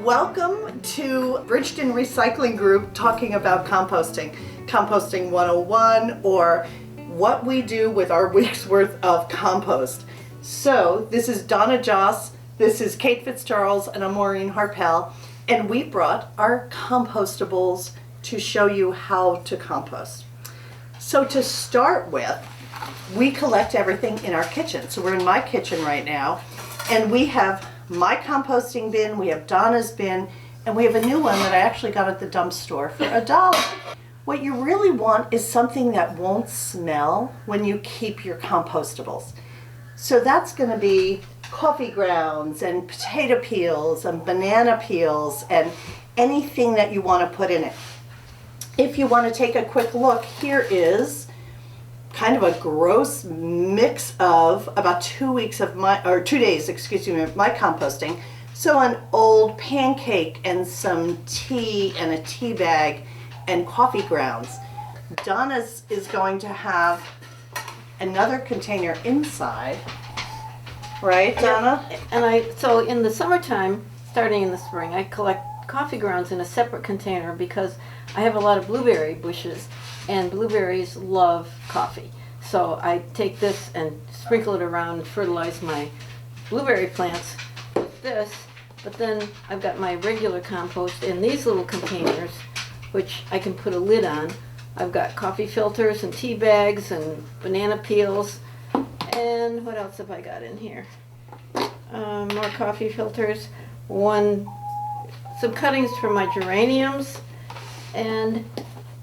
Welcome to Bridgeton Recycling Group talking about composting. Composting 101, or what we do with our week's worth of compost. So this is Donna Joss, this is Kate Fitzgerald, and I'm Maureen Harpel, and we brought our compostables to show you how to compost. So to start with, we collect everything in our kitchen. So we're in my kitchen right now, and we have my composting bin, we have Donna's bin, and we have a new one that I actually got at the dump store for $1. What you really want is something that won't smell when you keep your compostables. So that's going to be coffee grounds and potato peels and banana peels and anything that you want to put in it. If you want to take a quick look, here is kind of a gross mix of about 2 days, of my composting. So an old pancake and some tea and a tea bag and coffee grounds. Donna's is going to have another container inside, right, Donna? Yeah. And so in the summertime, starting in the spring, I collect coffee grounds in a separate container because I have a lot of blueberry bushes, and blueberries love coffee. So I take this and sprinkle it around and fertilize my blueberry plants with this. But then I've got my regular compost in these little containers, which I can put a lid on. I've got coffee filters and tea bags and banana peels. And what else have I got in here? More coffee filters. Some cuttings for my geraniums. And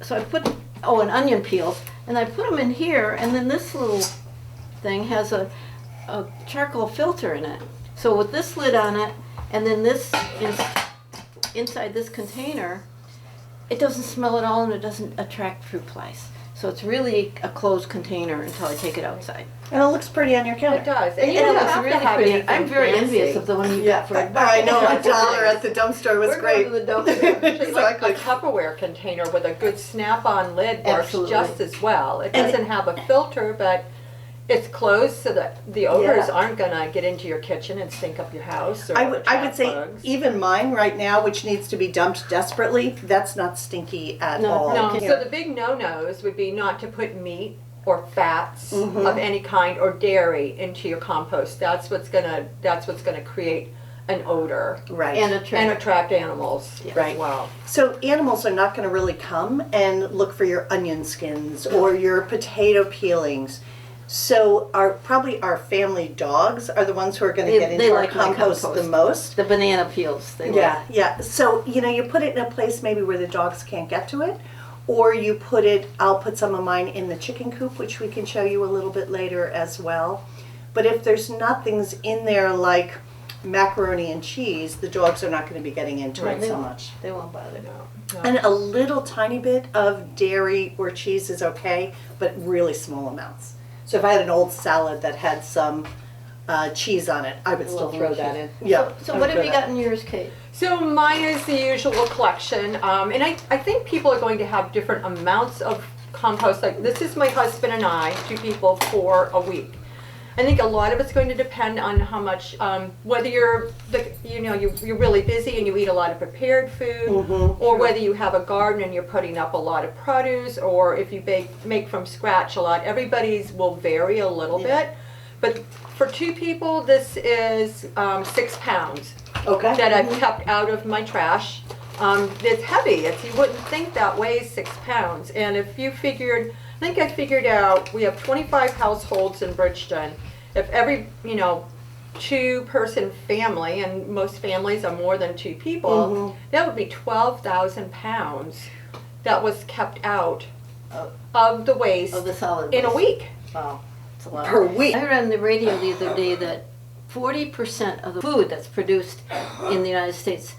so I put, and onion peels. And I put them in here, and then this little thing has a charcoal filter in it. So with this lid on it, and then this is inside this container, it doesn't smell at all and it doesn't attract fruit flies. So it's really a closed container until I take it outside. And it looks pretty on your counter. It does. And It you don't looks have really to have pretty. anything I'm very fancy. envious of the one you got for $1. I know, $1 at the dump store was We're great. going to the dump store. Actually, like Exactly. a Tupperware container with a good snap-on lid works Absolutely. just as well. It And doesn't have a filter, but it's closed so that the odors Yeah. aren't gonna get into your kitchen and stink up your house or I would attract say bugs. even mine right now, which needs to be dumped desperately, that's not stinky at No, all. No, Okay. so the big no-nos would be not to put meat or fats Mhm. of any kind or dairy into your compost. That's what's gonna create an odor Right. And and attract animals Right. as well. So animals are not going to really come and look for your onion skins or your potato peelings. So probably our family dogs are the ones who are going to get They into our like my compost the compost. most. The banana peels. They Yeah, love. yeah. So, you put it in a place maybe where the dogs can't get to it, or I'll put some of mine in the chicken coop, which we can show you a little bit later as well. But if there's nothing's in there like macaroni and cheese, the dogs are not going to be getting into Right, it they so won't. much. They won't bother. No. And a little tiny bit of dairy or cheese is okay, but really small amounts. So if I had an old salad that had some cheese on it, I would still love throw that cheese. in. Yeah. So I would what have throw you that. got in yours, Kate? So mine is the usual collection, and I think people are going to have different amounts of compost. Like this is my husband and I, 2 people for a week. I think a lot of it's going to depend on how much, whether you're really busy and you eat a lot of prepared food, or whether you have a garden and you're putting up a lot of produce, or if you make from scratch a lot. Everybody's will vary a little bit, but for 2 people, this is 6 pounds Okay. that I've kept out of my trash. It's heavy. You wouldn't think that weighs 6 pounds. And if you figured, I think I figured out we have 25 households in Bridgeton. If every, 2-person family, and most families are more than 2 people, that would be 12,000 pounds that was kept out of the waste Of the solid in a waste. week. Wow, it's a lot. Per week. I heard on the radio the other day that 40% of the food that's produced in the United States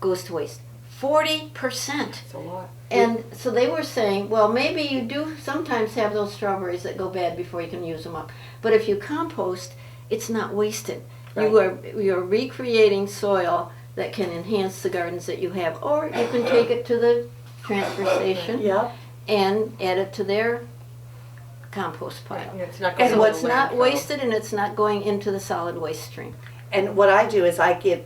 goes to waste. 40%. It's a lot. And so they were saying, well, maybe you do sometimes have those strawberries that go bad before you can use them up. But if you compost, it's not wasted. You're recreating soil that can enhance the gardens that you have. Or you can take it to the transfer station Yeah. and add it to their compost pile. And it's not going So to it's not landfill. wasted and it's not going into the solid waste stream. And what I do is I give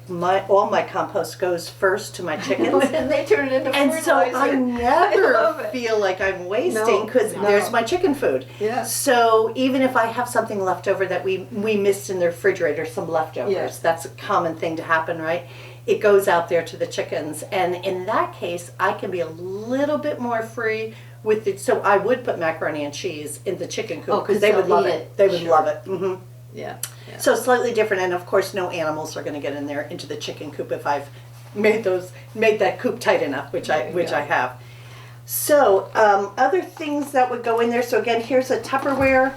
all my compost goes first to my chickens. And they turn it into And so fertilizer. I love never it. feel like I'm wasting No, because no. there's my chicken food. Yeah. So even if I have something left over that we missed in the refrigerator, some leftovers, Yeah. that's a common thing to happen, right? It goes out there to the chickens. And in that case, I can be a little bit more free with it. So I would put macaroni and cheese in the chicken coop Oh, 'cause because they would they'll love eat it. it. They would Sure. love it. Hmm. Yeah. Yeah. So slightly different, and of course, no animals are going to get in there into the chicken coop if I've made that coop tight enough, which I have. So other things that would go in there. So again, here's a Tupperware.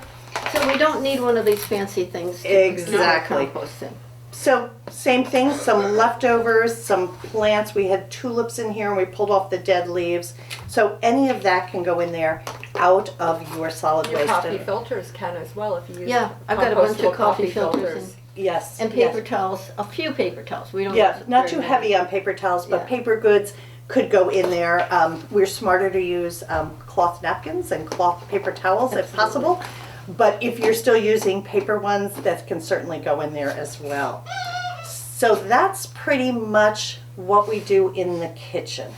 So we don't need one of these fancy things to Exactly. compost in. So same thing, some leftovers, some plants. We had tulips in here, and we pulled off the dead leaves. So any of that can go in there out of your solid Your waste. coffee filters can as well if you use Yeah, I've got a bunch of compostable coffee filters Yes. and yes. paper towels, a few paper towels. We don't Yeah, use not very too many. heavy on paper towels, but Yeah. paper goods could go in there. We're smarter to use cloth napkins and cloth paper towels if possible. But if you're still using paper ones, that can certainly go in there as well. So that's pretty much what we do in the kitchen.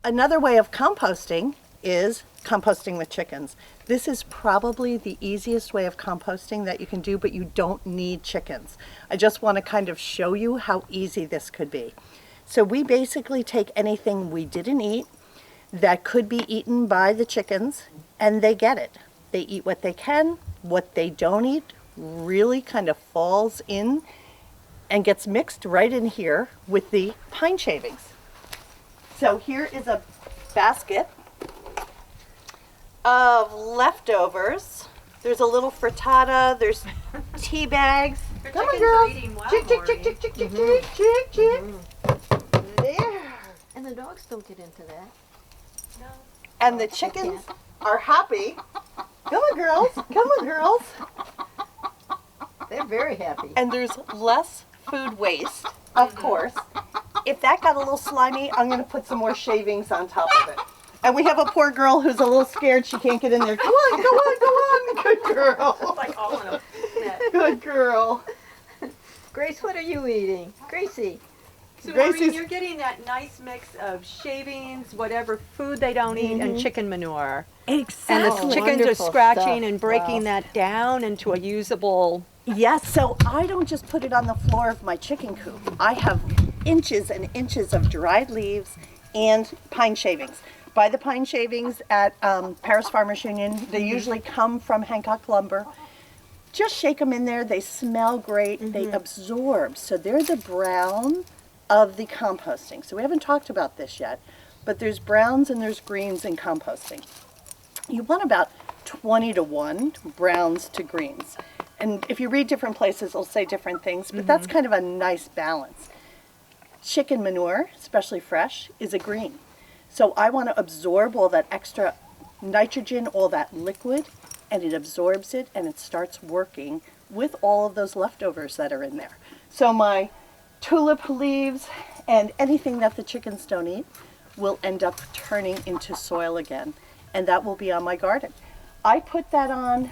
Another way of composting is composting with chickens. This is probably the easiest way of composting that you can do, but you don't need chickens. I just want to kind of show you how easy this could be. So we basically take anything we didn't eat that could be eaten by the chickens, and they get it. They eat what they can. What they don't eat really kind of falls in and gets mixed right in here with the pine shavings. So here is a basket of leftovers. There's a little frittata, there's tea bags. Come on, girls. Chick, chick, chick, chick, chick, chick, chick, chick, chick. There. And the dogs don't get into that. And the chickens are happy. Come on, girls. Come on, girls. They're very happy. And there's less food waste, of course. If that got a little slimy, I'm going to put some more shavings on top of it. And we have a poor girl who's a little scared she can't get in there. Go on, go on, go on. Good girl. Like all of them. Good girl. Grace, what are you eating? Gracie. So Gracie's- Maureen, you're getting that nice mix of shavings, whatever food they don't eat, and chicken manure. Exactly. And the Oh, chickens are wonderful scratching stuff. and breaking Wow. that down into a usable. Yes, so I don't just put it on the floor of my chicken coop. I have inches and inches of dried leaves and pine shavings. Buy the pine shavings at Paris Farmers Union. They usually come from Hancock Lumber. Just shake them in there. They smell great. They absorb. So they're the brown of the composting. So we haven't talked about this yet, but there's browns and there's greens in composting. You want about 20 to 1 browns to greens. And if you read different places, it'll say different things, but that's kind of a nice balance. Chicken manure, especially fresh, is a green. So I want to absorb all that extra nitrogen, all that liquid, and it absorbs it and it starts working with all of those leftovers that are in there. So my tulip leaves and anything that the chickens don't eat will end up turning into soil again, and that will be on my garden. I put that on,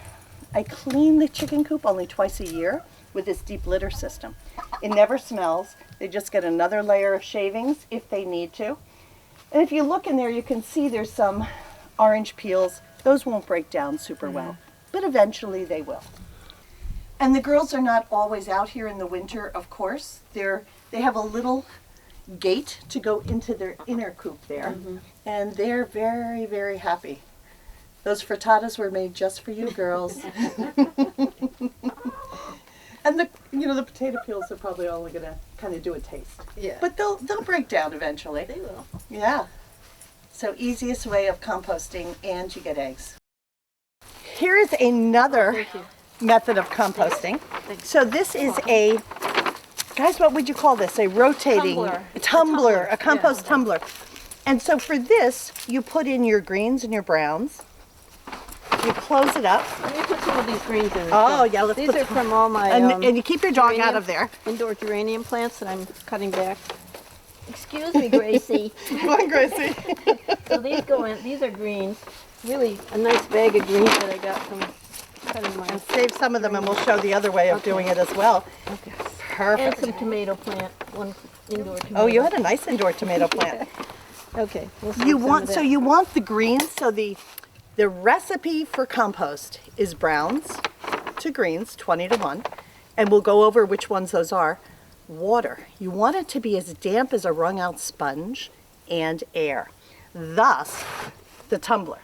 I clean the chicken coop only twice a year with this deep litter system. It never smells. They just get another layer of shavings if they need to. And if you look in there, you can see there's some orange peels. Those won't break down super well, but eventually they will. And the girls are not always out here in the winter, of course. They have a little gate to go into their inner coop there, and they're very, very happy. Those frittatas were made just for you girls. And the potato peels are probably only going to kind of do a taste. Yeah. But they'll break down eventually. They will. Yeah. So easiest way of composting, and you get eggs. Here is another Thank you. method of composting. Thanks. So this is a, guys, what would you call this? A rotating Tumbler. tumbler, a compost tumbler. And so for this, you put in your greens and your browns. You close it up. Let me put some of these greens in. Oh, yeah, let's These put are some- from all my And you keep your dog out geranium- of there. indoor geranium plants that I'm cutting back. Excuse me, Gracie. Come on, Gracie. So these go in. These are greens. Really a nice bag of greens that I got from cutting my. And save some of them, and we'll show the other way of doing it as well. Okay. Perfect. And some tomato plant, one indoor tomato. Oh, you had a nice indoor tomato plant. Okay. We'll You want, so you want the greens, so the recipe for compost is browns to greens, 20 to 1, and we'll go over which ones those are. Water. You want it to be as damp as a wrung out sponge, and air. Thus, the tumbler.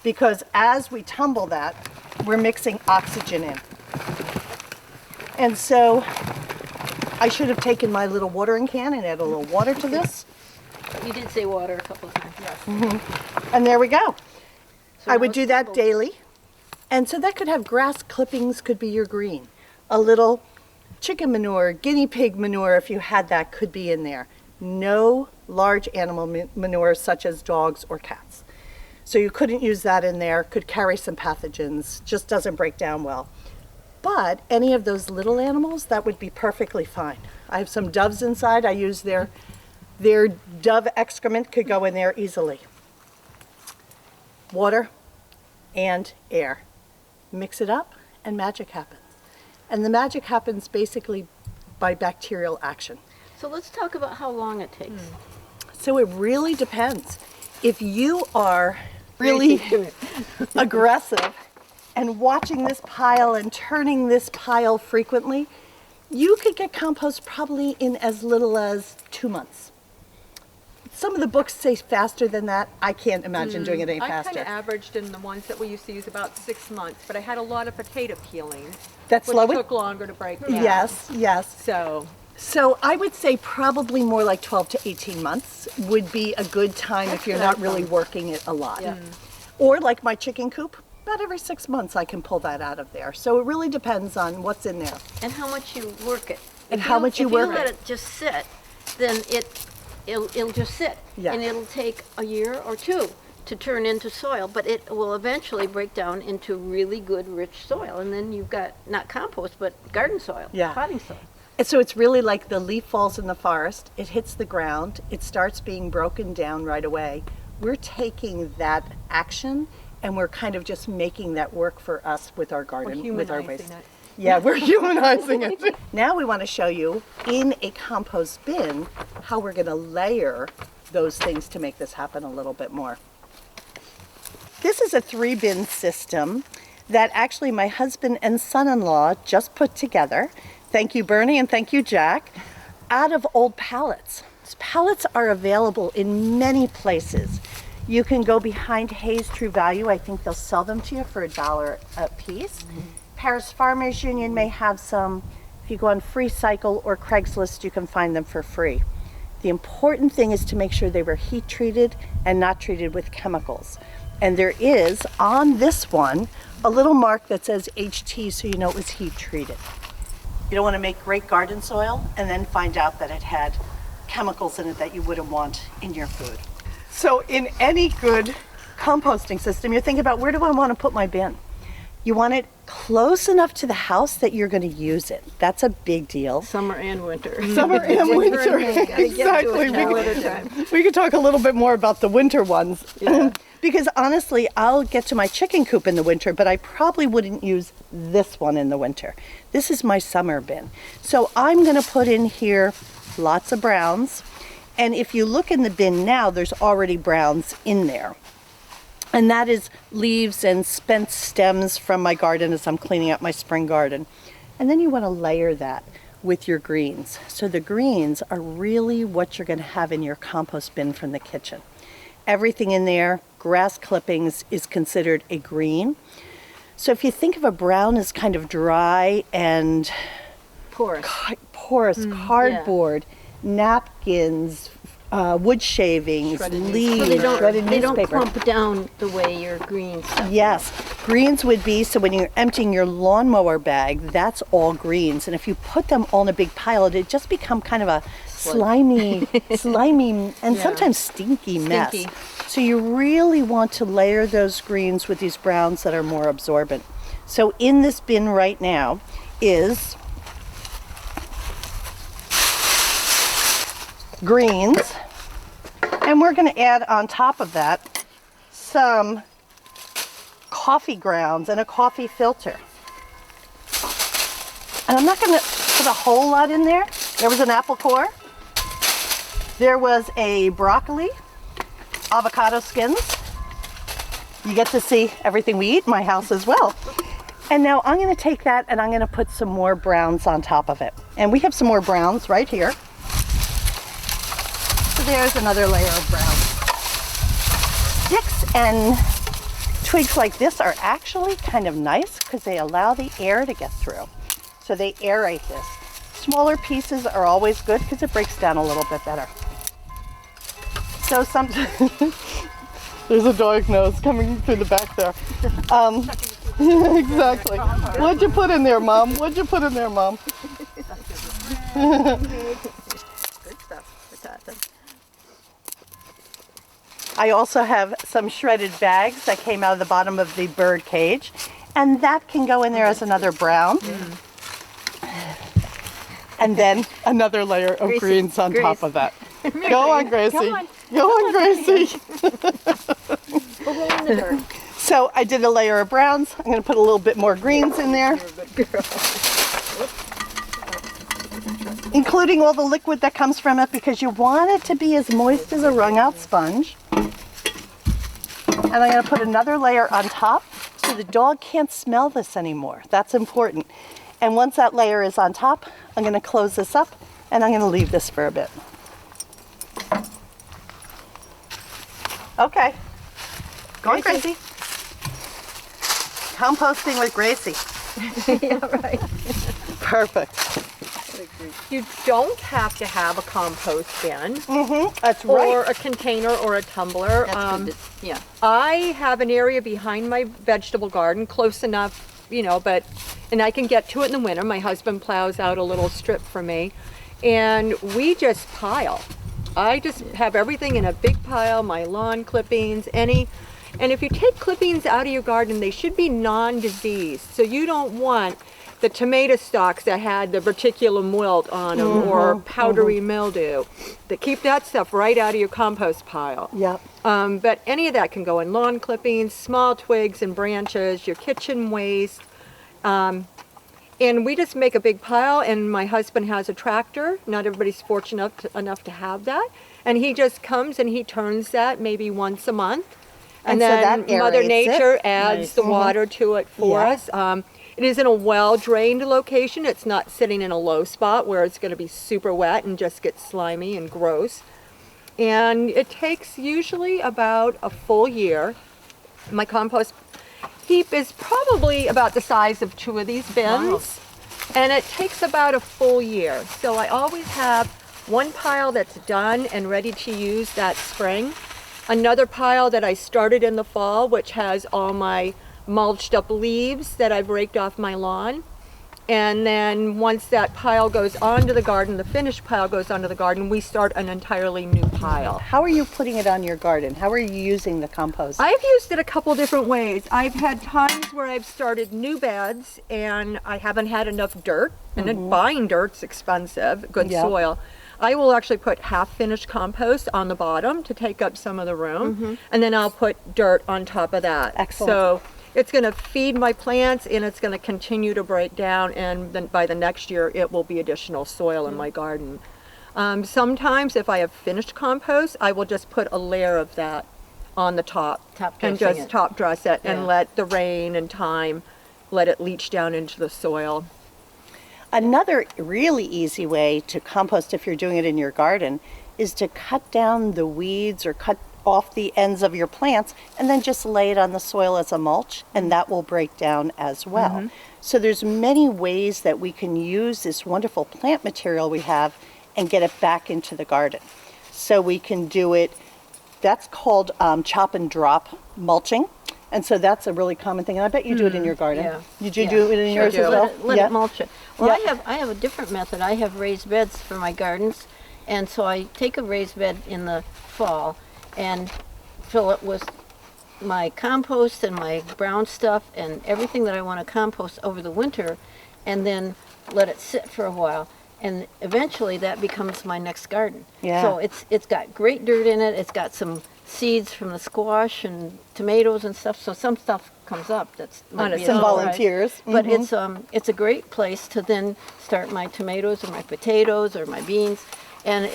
Because as we tumble that, we're mixing oxygen in. And so I should have taken my little watering can and add a little water to this. You did say water a couple of times. Yes. And there we go. So I now would it's do that tumbled. daily. And so that could have grass clippings, could be your green. A little chicken manure, guinea pig manure, if you had that, could be in there. No large animal manure such as dogs or cats. So you couldn't use that in there, could carry some pathogens, just doesn't break down well. But any of those little animals, that would be perfectly fine. I have some doves inside, I use their dove excrement could go in there easily. Water and air. Mix it up and magic happens. And the magic happens basically by bacterial action. So let's talk about how long it takes. So it really depends. If you are really aggressive and watching this pile and turning this pile frequently, you could get compost probably in as little as 2 months. Some of the books say faster than that. I can't imagine doing it any I faster. kind of averaged in the ones that we used to use about 6 months, but I had a lot of potato peelings, That's which slow. took longer to break down. Yes, yes. So, I would say probably more like 12 to 18 months would be a good time if you're good. not really working it a lot. Yeah. Or like my chicken coop, about every 6 months I can pull that out of there. So it really depends on what's in there. And how much you work it. And how much you work If you let it. it just sit, then it'll just sit. Yeah. And it'll take a year or two to turn into soil, but it will eventually break down into really good, rich soil. And then you've got not compost, but garden soil, Yeah. potting soil. And so it's really like the leaf falls in the forest, it hits the ground, it starts being broken down right away. We're taking that action and we're kind of just making that work for us with our garden, with our waste. humanizing it. Yeah, we're humanizing it. Now we want to show you in a compost bin how we're going to layer those things to make this happen a little bit more. This is a 3-bin system that actually my husband and son-in-law just put together. Thank you, Bernie, and thank you, Jack, out of old pallets. Pallets are available in many places. You can go behind Hayes True Value. I think they'll sell them to you for $1 a piece. Paris Farmers Union may have some. If you go on Free Cycle or Craigslist, you can find them for free. The important thing is to make sure they were heat treated and not treated with chemicals. And there is, on this one, a little mark that says HT so you know it was heat treated. You don't want to make great garden soil and then find out that it had chemicals in it that you wouldn't want in your food. So in any good composting system, you're thinking about, where do I want to put my bin? You want it close enough to the house that you're going to use it. That's a big deal. Summer and winter. Summer and winter. Exactly. We could talk a little bit more about the winter ones. Yeah. Because honestly, I'll get to my chicken coop in the winter, but I probably wouldn't use this one in the winter. This is my summer bin. So I'm going to put in here lots of browns. And if you look in the bin now, there's already browns in there. And that is leaves and spent stems from my garden as I'm cleaning up my spring garden. And then you want to layer that with your greens. So the greens are really what you're going to have in your compost bin from the kitchen. Everything in there, grass clippings, is considered a green. So if you think of a brown as kind of dry and Porous. porous, cardboard, napkins, wood shavings, Shredded leaves, So they don't, shredded they don't newspaper. clump down the way your green stuff. Yes, greens would be, so when you're emptying your lawnmower bag, that's all greens. And if you put them all in a big pile, it'd just become kind of a slimy, and sometimes stinky mess. Stinky. So you really want to layer those greens with these browns that are more absorbent. So in this bin right now is greens, and we're going to add on top of that some coffee grounds and a coffee filter. And I'm not going to put a whole lot in there. There was an apple core. There was a broccoli, avocado skins. You get to see everything we eat in my house as well. And now I'm going to take that and I'm going to put some more browns on top of it. And we have some more browns right here. So there's another layer of browns. Sticks and twigs like this are actually kind of nice because they allow the air to get through. So they aerate this. Smaller pieces are always good because it breaks down a little bit better. So sometimes there's a dog nose coming through the back there. Exactly. What'd you put in there, Mom? What'd you put in there, Mom? Good stuff for Tata. I also have some shredded bags that came out of the bottom of the bird cage, and that can go in there as another brown. And then another layer of greens on top of that. Go on, Gracie. Go on, Gracie. So I did a layer of browns. I'm going to put a little bit more greens in there. Including all the liquid that comes from it because you want it to be as moist as a wrung out sponge. And I'm going to put another layer on top so the dog can't smell this anymore. That's important. And once that layer is on top, I'm going to close this up and I'm going to leave this for a bit. Okay. Go on, Gracie. Composting with Gracie. Yeah, right. Perfect. You don't have to have a compost bin. That's right. Or a container or a tumbler. Yeah. I have an area behind my vegetable garden, close enough, you know, and I can get to it in the winter. My husband plows out a little strip for me, and we just pile. I just have everything in a big pile, my lawn clippings, and if you take clippings out of your garden, they should be non-diseased. So you don't want the tomato stalks that had the reticulum wilt on them or powdery mildew. Keep that stuff right out of your compost pile. Yep. But any of that can go in lawn clippings, small twigs and branches, your kitchen waste. And we just make a big pile, and my husband has a tractor. Not everybody's fortunate enough to have that. And he just comes and he turns that maybe once a month. And so then that Mother aerates Nature it. adds Nice. the water to it for Yeah. us. It is in a well-drained location. It's not sitting in a low spot where it's going to be super wet and just get slimy and gross. And it takes usually about a full year. My compost heap is probably about the size of 2 of these bins. And it takes about a full year. So I always have one pile that's done and ready to use that spring. Another pile that I started in the fall, which has all my mulched up leaves that I've raked off my lawn. And then once that pile goes onto the garden, the finished pile goes onto the garden, we start an entirely new pile. How are you putting it on your garden? How are you using the compost? I've used it a couple different ways. I've had times where I've started new beds and I haven't had enough dirt, and then buying dirt's expensive, good Yep. soil. I will actually put half-finished compost on the bottom to take up some of the room, and then I'll put dirt on top of that. Excellent. So it's going to feed my plants, and it's going to continue to break down, and then by the next year it will be additional soil in my garden. Sometimes if I have finished compost, I will just put a layer of that on the top and dressing just it. top dress it and Yeah. let the rain and time let it leach down into the soil. Another really easy way to compost if you're doing it in your garden is to cut down the weeds or cut off the ends of your plants and then just lay it on the soil as a mulch, and that will break down as well. So there's many ways that we can use this wonderful plant material we have and get it back into the garden. So we can do it, that's called chop and drop mulching. And so that's a really common thing. And I bet you do it in your garden. Yeah. Did you do it in yours Sure as do. well? Let it mulch it. Well, Yeah. I have a different method. I have raised beds for my gardens, and so I take a raised bed in the fall and fill it with my compost and my brown stuff and everything that I want to compost over the winter, and then let it sit for a while. And eventually that becomes my next garden. Yeah. So it's got great dirt in it. It's got some seeds from the squash and tomatoes and stuff. So some stuff comes up that's might be a Some surprise. volunteers. But it's a great place to then start my tomatoes or my potatoes or my beans. And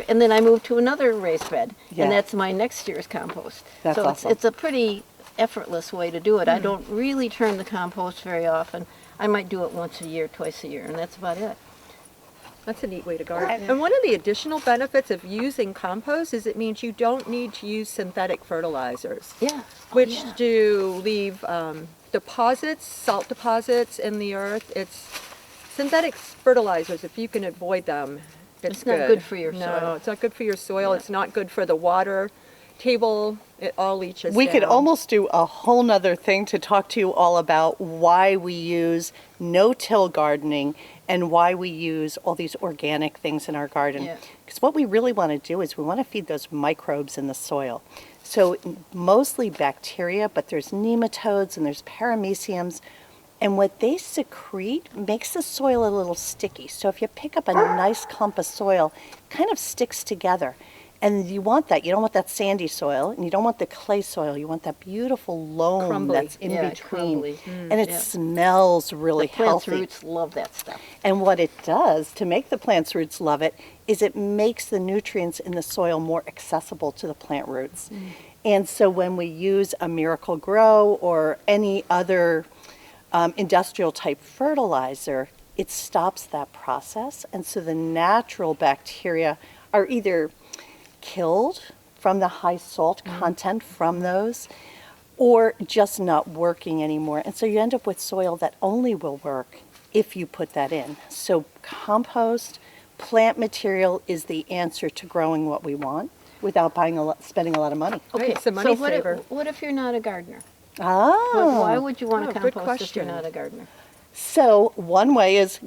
and then I moved to another raised bed, Yeah. and that's my next year's compost. That's so awesome. it's a pretty effortless way to do it. I don't really turn the compost very often. I might do it once a year, twice a year, and that's about it. That's a neat way to garden. And one of the additional benefits of using compost is it means you don't need to use synthetic fertilizers, Yeah. which do leave deposits, salt deposits in the earth. It's synthetic fertilizers, if you can avoid them, it's not good for your No, soil. it's not good for your soil. It's not good for the water table. It all leaches We could down. almost do a whole nother thing to talk to you all about why we use no-till gardening and why we use all these organic things in our garden. Yeah. Because what we really want to do is we want to feed those microbes in the soil. So mostly bacteria, but there's nematodes and there's parameciums. And what they secrete makes the soil a little sticky. So if you pick up a nice clump of soil, it kind of sticks together. And you want that. You don't want that sandy soil, and you don't want the clay soil. You want that beautiful loam Crumbly. that's in Yeah, between. crumbly. And it yeah. smells really The plant's healthy. roots love that stuff. And what it does to make the plant's roots love it is it makes the nutrients in the soil more accessible to the plant roots. And so when we use a Miracle Grow or any other industrial type fertilizer, it stops that process. And so the natural bacteria are either killed from the high salt content from those, or just not working anymore. And so you end up with soil that only will work if you put that in. So compost, plant material is the answer to growing what we want without spending a lot of money. Right, it's a money so what saver. what if you're not a gardener? Ah. Why would you want to good compost if you're question. not a gardener? So one way is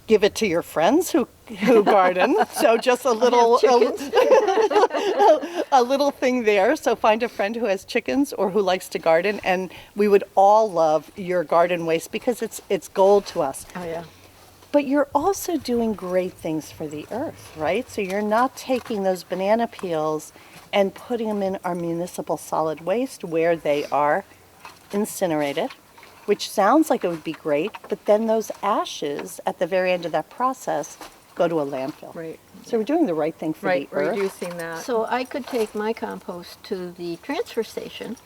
give it to your friends who garden. So just a little a little thing there. So find a friend who has chickens or who likes to garden, and we would all love your garden waste because it's gold to us. Oh yeah. But you're also doing great things for the earth, right? So you're not taking those banana peels and putting them in our municipal solid waste where they are incinerated, which sounds like it would be great, but then those ashes at the very end of that process go to a landfill. Right. So we're doing the right thing for Right, the earth. reducing that. So I could take my compost to the transfer station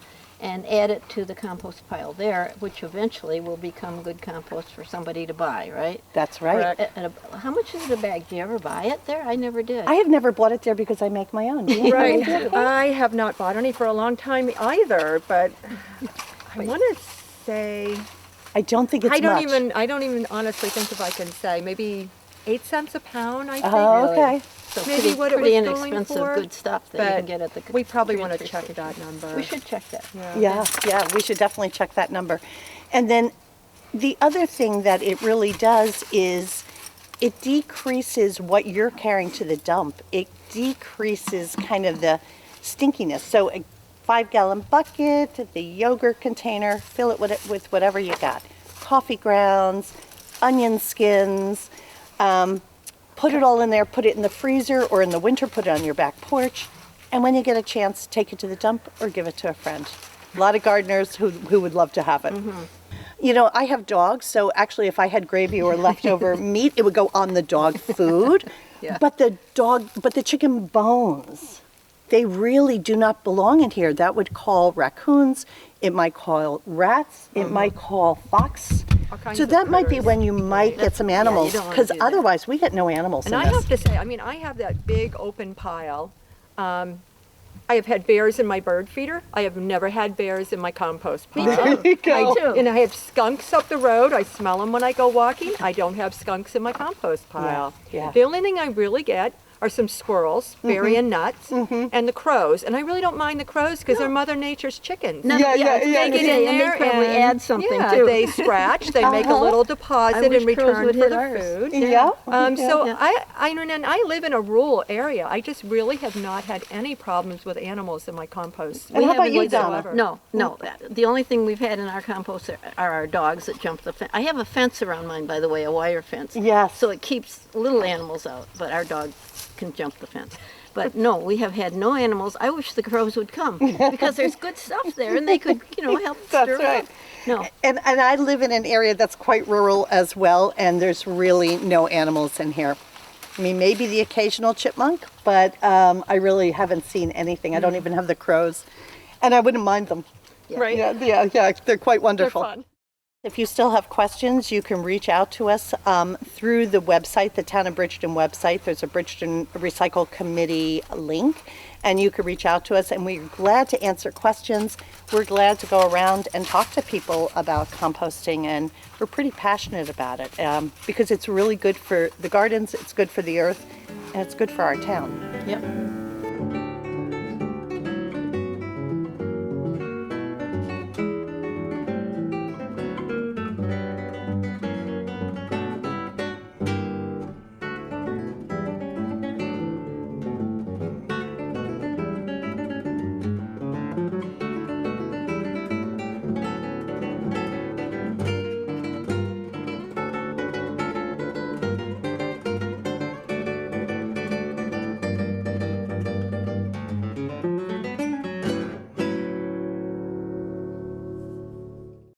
and add it to the compost pile there, which eventually will become good compost for somebody to buy, right? That's right. Correct. How much is it a bag? Do you ever buy it there? I never did. I have never bought it there because I make my own. Do you? Right. I have not bought any for a long time either, but I want to say I don't think it's I don't much. even honestly think if I can say maybe 8 cents a pound. I think. Oh, okay. So maybe pretty, what it pretty was going inexpensive, for, good stuff that you but can get at the we probably want to transfer check station. that number. We should check that. Yeah, we should definitely check that number. And then the other thing that it really does is it decreases what you're carrying to the dump. It decreases kind of the stinkiness. So a 5-gallon bucket, the yogurt container, fill it with whatever you got. Coffee grounds, onion skins, put it all in there, put it in the freezer, or in the winter, put it on your back porch. And when you get a chance, take it to the dump or give it to a friend. A lot of gardeners who would love to have it. You know, I have dogs, so actually if I had gravy or leftover meat, it would go on the dog food. Yeah. But the chicken bones, they really do not belong in here. That would call raccoons, it might call rats, it might call fox. All kinds So of that might be critters. when you might get some animals, don't wanna because do that. otherwise we get no animals And in I this. have to say, I mean, I have that big open pile. I have had bears in my bird feeder. I have never had bears in my compost pile. There you go. Me too. And I have skunks up the road. I smell them when I go walking. I don't have skunks in my compost pile. yeah. The only thing I really get are some squirrels burying nuts and the crows. And I really don't mind the crows because they're Mother Nature's chickens. No, Yeah, yeah, it's yeah, big They get yeah. in and there they probably and add something yeah, too. they scratch. They make a little deposit wish in crows return would for hit the ours. food. Yeah. So Yeah. I live in a rural area. I just really have not had any problems with animals in my compost. And how about you, whatsoever. Donna? No. The only thing we've had in our compost are our dogs that jump the fence. I have a fence around mine, by the way, a wire fence. Yes. So it keeps little animals out, but our dog can jump the fence. But no, we have had no animals. I wish the crows would come because there's good stuff there and they could, help That's stir it right. up. No. And I live in an area that's quite rural as well, and there's really no animals in here. I mean, maybe the occasional chipmunk, but I really haven't seen anything. I don't even have the crows, and I wouldn't mind them. Right? Yeah, they're quite They're wonderful. fun. If you still have questions, you can reach out to us through the website, the Town of Bridgeton website. There's a Bridgeton Recycle Committee link, and you can reach out to us, and we're glad to answer questions. We're glad to go around and talk to people about composting, and we're pretty passionate about it because it's really good for the gardens, it's good for the earth, and it's good for our town. Yep.